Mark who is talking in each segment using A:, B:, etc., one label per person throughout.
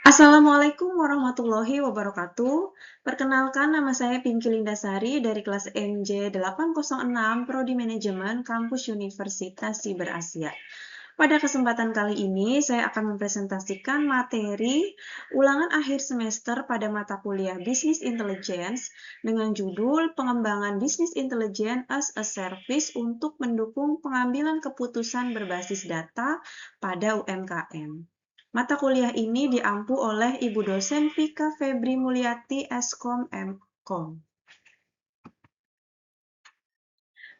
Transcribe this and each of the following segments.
A: Assalamualaikum warahmatullahi wabarakatuh. Perkenalkan, nama saya Pinky Lindasari dari kelas MJ 806 Prodi Manajemen Kampus Universitas Siber Asia. Pada kesempatan kali ini, saya akan mempresentasikan materi ulangan akhir semester pada mata kuliah Business Intelligence dengan judul Pengembangan Business Intelligence as a Service untuk mendukung pengambilan keputusan berbasis data pada UMKM. Mata kuliah ini diampu oleh Ibu dosen Vika Febri Mulyati Eskom Mkom.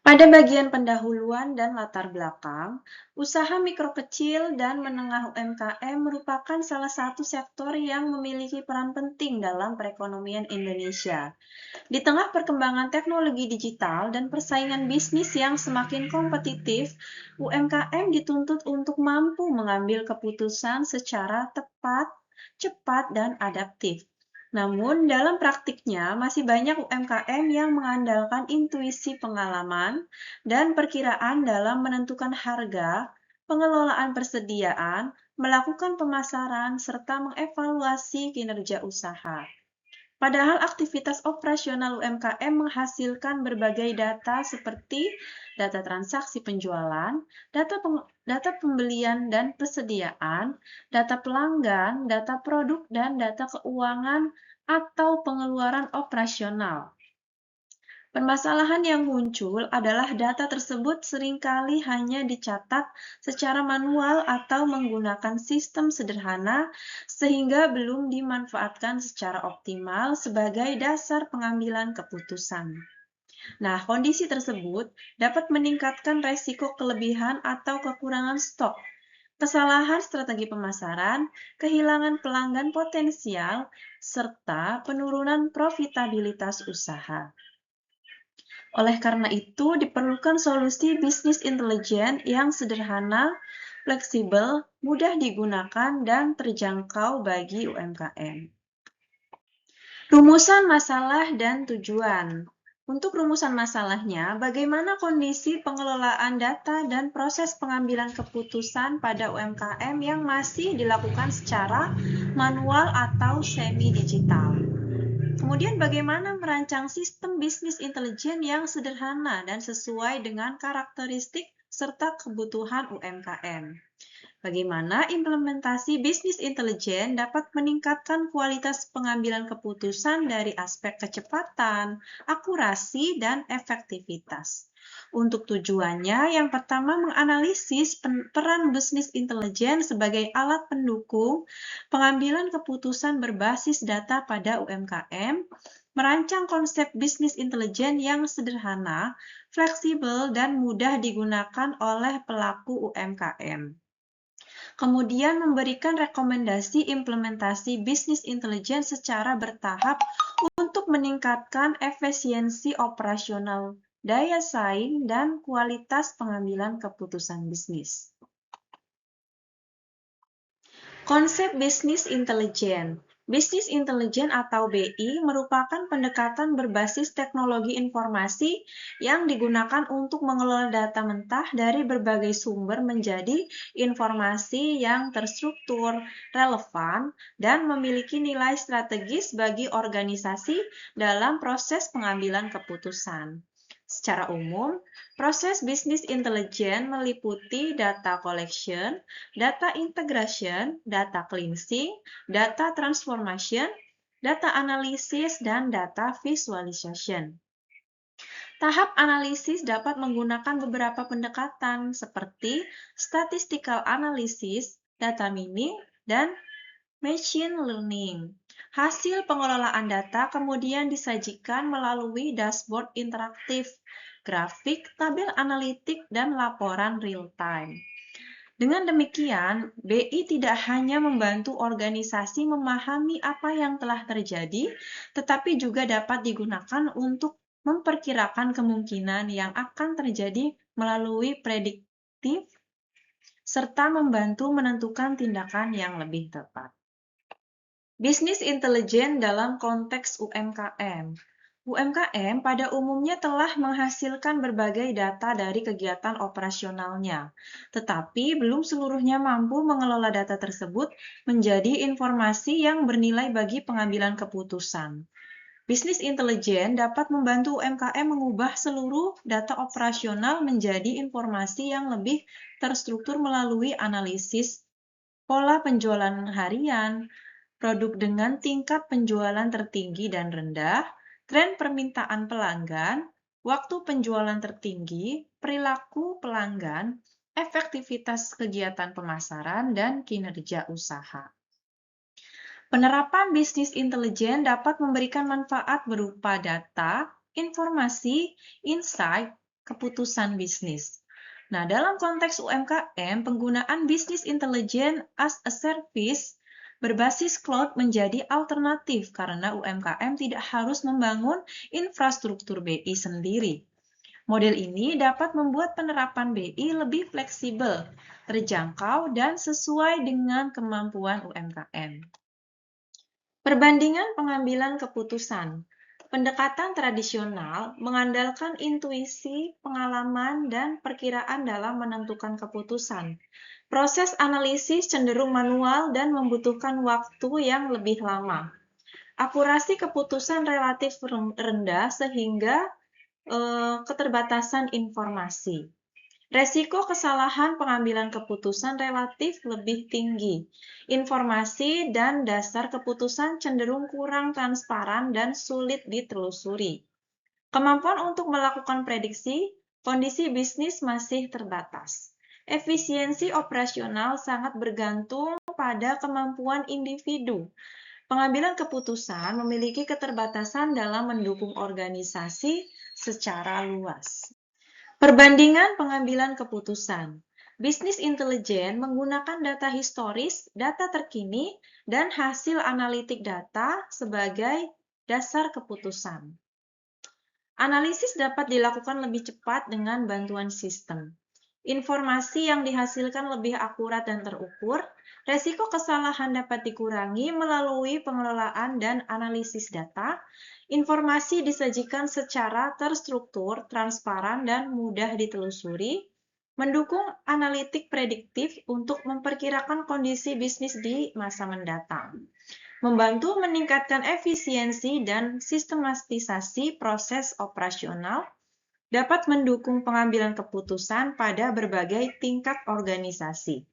A: Pada bagian pendahuluan dan latar belakang, usaha mikro kecil dan menengah UMKM merupakan salah satu sektor yang memiliki peran penting dalam perekonomian Indonesia. Di tengah perkembangan teknologi digital dan persaingan bisnis yang semakin kompetitif, UMKM dituntut untuk mampu mengambil keputusan secara tepat, cepat, dan adaptif. Namun, dalam praktiknya masih banyak UMKM yang mengandalkan intuisi pengalaman dan perkiraan dalam menentukan harga, pengelolaan persediaan, melakukan pemasaran, serta mengevaluasi kinerja usaha. Padahal aktivitas operasional UMKM menghasilkan berbagai data seperti data transaksi penjualan, data pembelian dan persediaan, data pelanggan, data produk, dan data keuangan atau pengeluaran operasional. Permasalahan yang muncul adalah data tersebut seringkali hanya dicatat secara manual atau menggunakan sistem sederhana sehingga belum dimanfaatkan secara optimal sebagai dasar pengambilan keputusan. Nah, kondisi tersebut dapat meningkatkan resiko kelebihan atau kekurangan stok, kesalahan strategi pemasaran, kehilangan pelanggan potensial, serta penurunan profitabilitas usaha. Oleh karena itu, diperlukan solusi bisnis intelijen yang sederhana, fleksibel, mudah digunakan, dan terjangkau bagi UMKM. Rumusan masalah dan tujuan. Untuk rumusan masalahnya, bagaimana kondisi pengelolaan data dan proses pengambilan keputusan pada UMKM yang masih dilakukan secara manual atau semi-digital. Kemudian bagaimana merancang sistem bisnis intelijen yang sederhana dan sesuai dengan karakteristik serta kebutuhan UMKM. Bagaimana implementasi bisnis intelijen dapat meningkatkan kualitas pengambilan keputusan dari aspek kecepatan, akurasi, dan efektivitas. Untuk tujuannya, yang pertama menganalisis peran bisnis intelijen sebagai alat pendukung pengambilan keputusan berbasis data pada UMKM, merancang konsep bisnis intelijen yang sederhana, fleksibel, dan mudah digunakan oleh pelaku UMKM. Kemudian memberikan rekomendasi implementasi bisnis intelijen secara bertahap untuk meningkatkan efisiensi operasional, daya saing, dan kualitas pengambilan keputusan bisnis. Konsep bisnis intelijen. Bisnis intelijen atau BI merupakan pendekatan berbasis teknologi informasi yang digunakan untuk mengelola data mentah dari berbagai sumber menjadi informasi yang terstruktur, relevan, dan memiliki nilai strategis bagi organisasi dalam proses pengambilan keputusan. Secara umum, proses bisnis intelijen meliputi data collection, data integration, data cleansing, data transformation, data analysis, dan data visualization. Tahap analisis dapat menggunakan beberapa pendekatan seperti statistical analysis, data mining, dan machine learning. Hasil pengelolaan data kemudian disajikan melalui dashboard interaktif, grafik, tabel analitik, dan laporan real-time. Dengan demikian, BI tidak hanya membantu organisasi memahami apa yang telah terjadi, tetapi juga dapat digunakan untuk memperkirakan kemungkinan yang akan terjadi melalui prediktif, serta membantu menentukan tindakan yang lebih tepat. Bisnis intelijen dalam konteks UMKM. UMKM pada umumnya telah menghasilkan berbagai data dari kegiatan operasionalnya, tetapi belum seluruhnya mampu mengelola data tersebut menjadi informasi yang bernilai bagi pengambilan keputusan. Bisnis intelijen dapat membantu UMKM mengubah seluruh data operasional menjadi informasi yang lebih terstruktur melalui analisis pola penjualan harian, produk dengan tingkat penjualan tertinggi dan rendah, tren permintaan pelanggan, waktu penjualan tertinggi, perilaku pelanggan, efektivitas kegiatan pemasaran, dan kinerja usaha. Penerapan bisnis intelijen dapat memberikan manfaat berupa data, informasi, insight, keputusan bisnis. Nah, dalam konteks UMKM, penggunaan bisnis intelijen as a service berbasis cloud menjadi alternatif karena UMKM tidak harus membangun infrastruktur BI sendiri. Model ini dapat membuat penerapan BI lebih fleksibel, terjangkau, dan sesuai dengan kemampuan UMKM. Perbandingan pengambilan keputusan. Pendekatan tradisional mengandalkan intuisi, pengalaman, dan perkiraan dalam menentukan keputusan. Proses analisis cenderung manual dan membutuhkan waktu yang lebih lama. Akurasi keputusan relatif rendah sehingga keterbatasan informasi. Resiko kesalahan pengambilan keputusan relatif lebih tinggi. Informasi dan dasar keputusan cenderung kurang transparan dan sulit ditelusuri. Kemampuan untuk melakukan prediksi, kondisi bisnis masih terbatas. Efisiensi operasional sangat bergantung pada kemampuan individu. Pengambilan keputusan memiliki keterbatasan dalam mendukung organisasi secara luas. Perbandingan pengambilan keputusan. Bisnis intelijen menggunakan data historis, data terkini, dan hasil analitik data sebagai dasar keputusan. Analisis dapat dilakukan lebih cepat dengan bantuan sistem. Informasi yang dihasilkan lebih akurat dan terukur, resiko kesalahan dapat dikurangi melalui pengelolaan dan analisis data, informasi disajikan secara terstruktur, transparan, dan mudah ditelusuri, mendukung analitik prediktif untuk memperkirakan kondisi bisnis di masa mendatang, membantu meningkatkan efisiensi dan sistematisasi proses operasional, dapat mendukung pengambilan keputusan pada berbagai tingkat organisasi.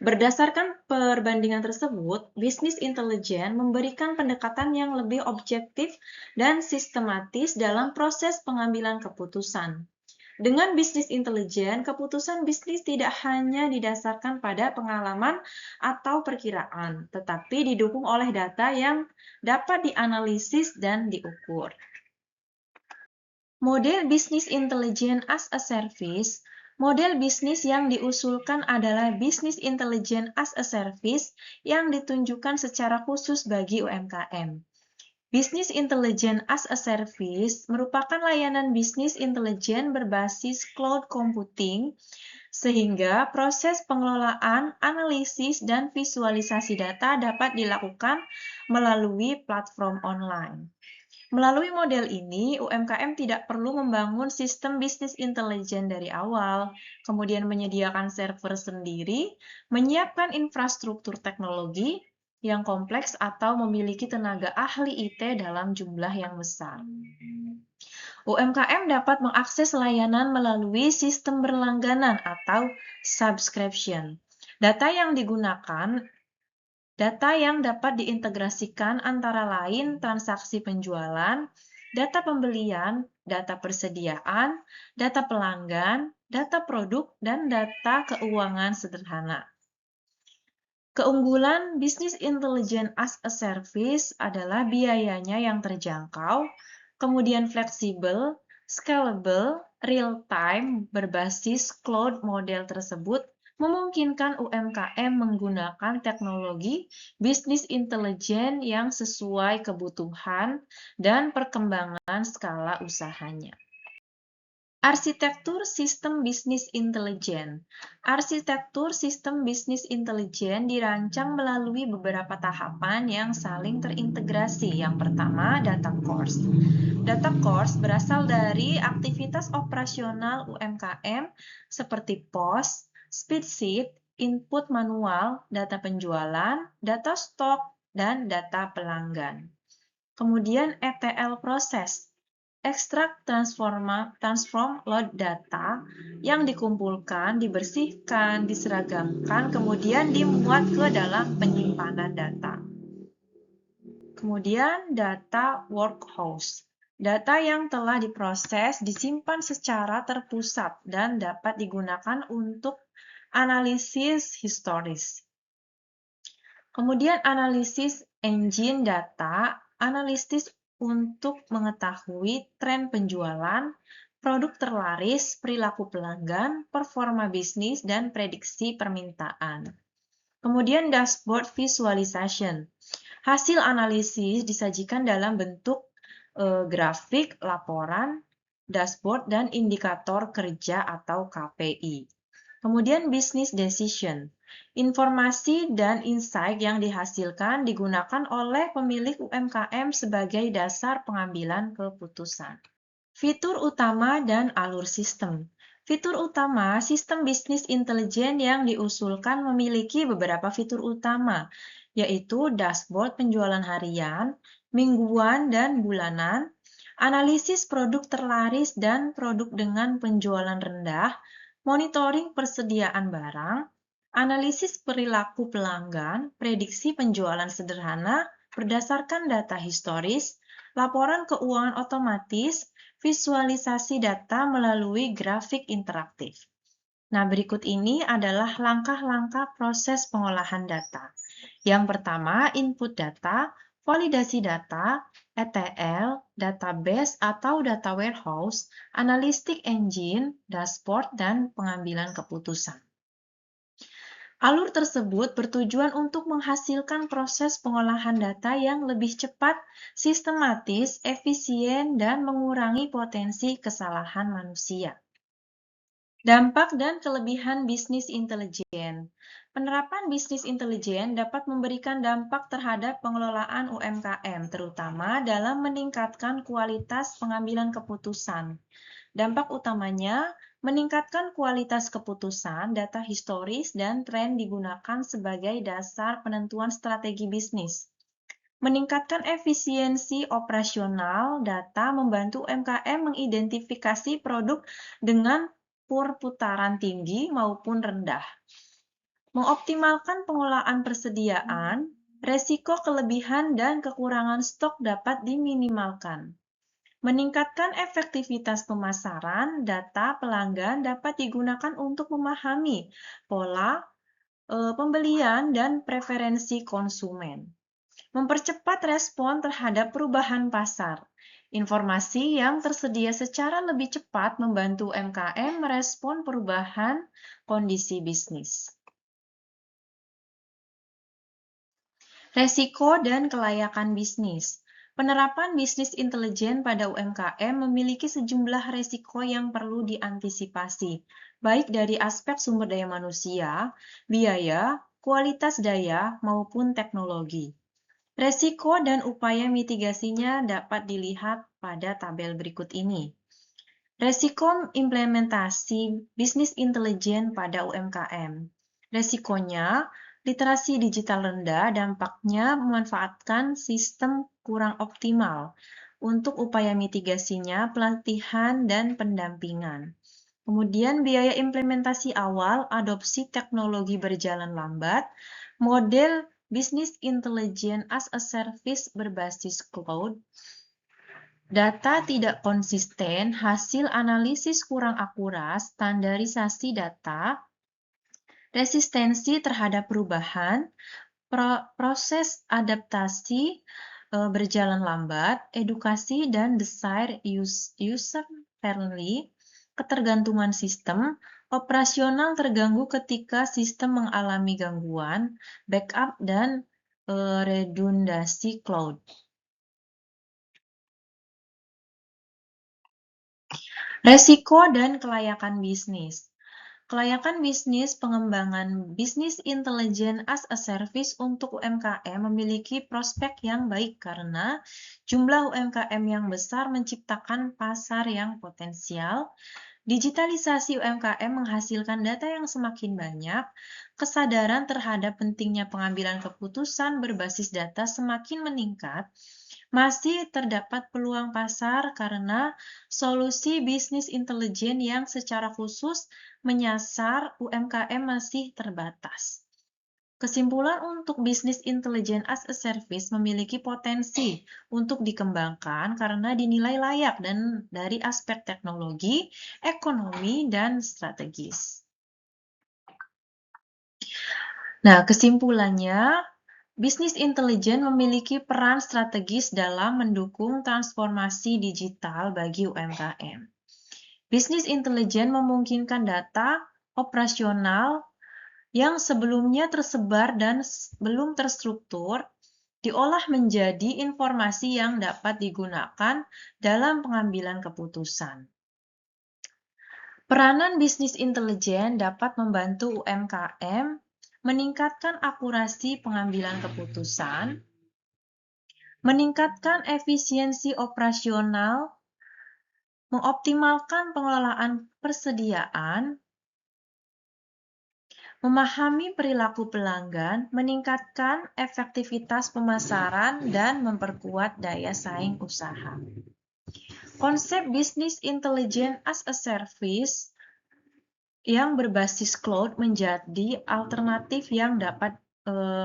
A: Berdasarkan perbandingan tersebut, bisnis intelijen memberikan pendekatan yang lebih objektif dan sistematis dalam proses pengambilan keputusan. Dengan bisnis intelijen, keputusan bisnis tidak hanya didasarkan pada pengalaman atau perkiraan, tetapi didukung oleh data yang dapat dianalisis dan diukur. Model bisnis intelijen as a service. Model bisnis yang diusulkan adalah bisnis intelijen as a service yang ditunjukkan secara khusus bagi UMKM. Bisnis intelijen as a service merupakan layanan bisnis intelijen berbasis cloud computing, sehingga proses pengelolaan, analisis, dan visualisasi data dapat dilakukan melalui platform online. Melalui model ini, UMKM tidak perlu membangun sistem bisnis intelijen dari awal, kemudian menyediakan server sendiri, menyiapkan infrastruktur teknologi yang kompleks atau memiliki tenaga ahli IT dalam jumlah yang besar. UMKM dapat mengakses layanan melalui sistem berlangganan atau subscription. Data yang dapat diintegrasikan antara lain transaksi penjualan, data pembelian, data persediaan, data pelanggan, data produk, dan data keuangan sederhana. Keunggulan bisnis intelijen as a service adalah biayanya yang terjangkau, kemudian fleksibel, scalable, real-time, berbasis cloud. Model tersebut memungkinkan UMKM menggunakan teknologi bisnis intelijen yang sesuai kebutuhan dan perkembangan skala usahanya. Arsitektur sistem bisnis intelijen. Arsitektur sistem bisnis intelijen dirancang melalui beberapa tahapan yang saling terintegrasi. Yang pertama, data course. Data course berasal dari aktivitas operasional UMKM seperti POS, spreadsheet, input manual, data penjualan, data stok, dan data pelanggan. Kemudian ETL proses. Extract, transform, load data yang dikumpulkan, dibersihkan, diseragamkan, kemudian dimuat ke dalam penyimpanan data. Kemudian data workhouse. Data yang telah diproses disimpan secara terpusat dan dapat digunakan untuk analisis historis. Kemudian analisis engine data, analisis untuk mengetahui tren penjualan, produk terlaris, perilaku pelanggan, performa bisnis, dan prediksi permintaan. Kemudian dashboard visualization. Hasil analisis disajikan dalam bentuk grafik, laporan, dashboard, dan indikator kerja atau KPI. Kemudian business decision. Informasi dan insight yang dihasilkan digunakan oleh pemilik UMKM sebagai dasar pengambilan keputusan. Fitur utama dan alur sistem. Fitur utama sistem bisnis intelijen yang diusulkan memiliki beberapa fitur utama, yaitu dashboard penjualan harian, mingguan, dan bulanan, analisis produk terlaris dan produk dengan penjualan rendah, monitoring persediaan barang, analisis perilaku pelanggan, prediksi penjualan sederhana berdasarkan data historis, laporan keuangan otomatis, visualisasi data melalui grafik interaktif. Nah, berikut ini adalah langkah-langkah proses pengolahan data. Yang pertama, input data, validasi data, ETL, database atau data warehouse, analytic engine, dashboard, dan pengambilan keputusan. Alur tersebut bertujuan untuk menghasilkan proses pengolahan data yang lebih cepat, sistematis, efisien, dan mengurangi potensi kesalahan manusia. Dampak dan kelebihan bisnis intelijen. Penerapan bisnis intelijen dapat memberikan dampak terhadap pengelolaan UMKM, terutama dalam meningkatkan kualitas pengambilan keputusan. Dampak utamanya, meningkatkan kualitas keputusan, data historis, dan tren digunakan sebagai dasar penentuan strategi bisnis. Meningkatkan efisiensi operasional, data membantu UMKM mengidentifikasi produk dengan perputaran tinggi maupun rendah. Mengoptimalkan pengolahan persediaan, resiko kelebihan dan kekurangan stok dapat diminimalkan. Meningkatkan efektivitas pemasaran, data pelanggan dapat digunakan untuk memahami pola pembelian dan preferensi konsumen. Mempercepat respon terhadap perubahan pasar. Informasi yang tersedia secara lebih cepat membantu UMKM merespon perubahan kondisi bisnis. Resiko dan kelayakan bisnis. Penerapan bisnis intelijen pada UMKM memiliki sejumlah resiko yang perlu diantisipasi, baik dari aspek sumber daya manusia, biaya, kualitas daya, maupun teknologi. Resiko dan upaya mitigasinya dapat dilihat pada tabel berikut ini. Resiko implementasi bisnis intelijen pada UMKM. Resikonya, literasi digital rendah dampaknya memanfaatkan sistem kurang optimal. Untuk upaya mitigasinya, pelatihan dan pendampingan. Kemudian biaya implementasi awal, adopsi teknologi berjalan lambat, model bisnis intelijen as a service berbasis cloud, data tidak konsisten, hasil analisis kurang akurat, standarisasi data, resistensi terhadap perubahan, proses adaptasi berjalan lambat, edukasi dan desain user-friendly, ketergantungan sistem, operasional terganggu ketika sistem mengalami gangguan, backup, dan redundasi cloud. Resiko dan kelayakan bisnis. Kelayakan bisnis pengembangan bisnis intelijen as a service untuk UMKM memiliki prospek yang baik karena jumlah UMKM yang besar menciptakan pasar yang potensial. Digitalisasi UMKM menghasilkan data yang semakin banyak, kesadaran terhadap pentingnya pengambilan keputusan berbasis data semakin meningkat, masih terdapat peluang pasar karena solusi bisnis intelijen yang secara khusus menyasar UMKM masih terbatas. Kesimpulan untuk bisnis intelijen as a service memiliki potensi untuk dikembangkan karena dinilai layak dan dari aspek teknologi, ekonomi, dan strategis. Nah, kesimpulannya, bisnis intelijen memiliki peran strategis dalam mendukung transformasi digital bagi UMKM. Bisnis intelijen memungkinkan data operasional yang sebelumnya tersebar dan belum terstruktur, diolah menjadi informasi yang dapat digunakan dalam pengambilan keputusan. Peranan bisnis intelijen dapat membantu UMKM meningkatkan akurasi pengambilan keputusan, meningkatkan efisiensi operasional, mengoptimalkan pengelolaan persediaan, memahami perilaku pelanggan, meningkatkan efektivitas pemasaran, dan memperkuat daya saing usaha. Konsep bisnis intelijen as a service yang berbasis cloud menjadi alternatif yang dapat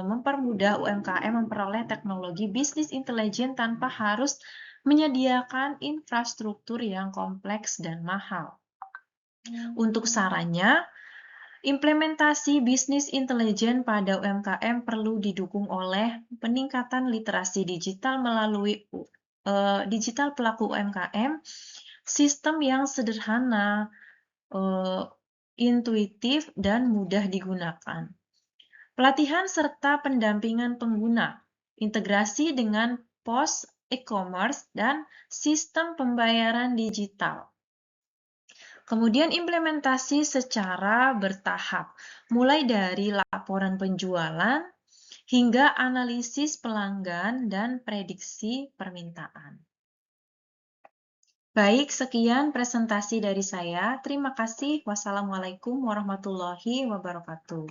A: mempermudah UMKM memperoleh teknologi bisnis intelijen tanpa harus menyediakan infrastruktur yang kompleks dan mahal. Untuk sarannya, implementasi bisnis intelijen pada UMKM perlu didukung oleh peningkatan literasi digital melalui digital pelaku UMKM, sistem yang sederhana, intuitif, dan mudah digunakan. Pelatihan serta pendampingan pengguna, integrasi dengan pos e-commerce dan sistem pembayaran digital. Kemudian implementasi secara bertahap, mulai dari laporan penjualan hingga analisis pelanggan dan prediksi permintaan. Baik, sekian presentasi dari saya. Terima kasih. Wassalamualaikum warahmatullahi wabarakatuh.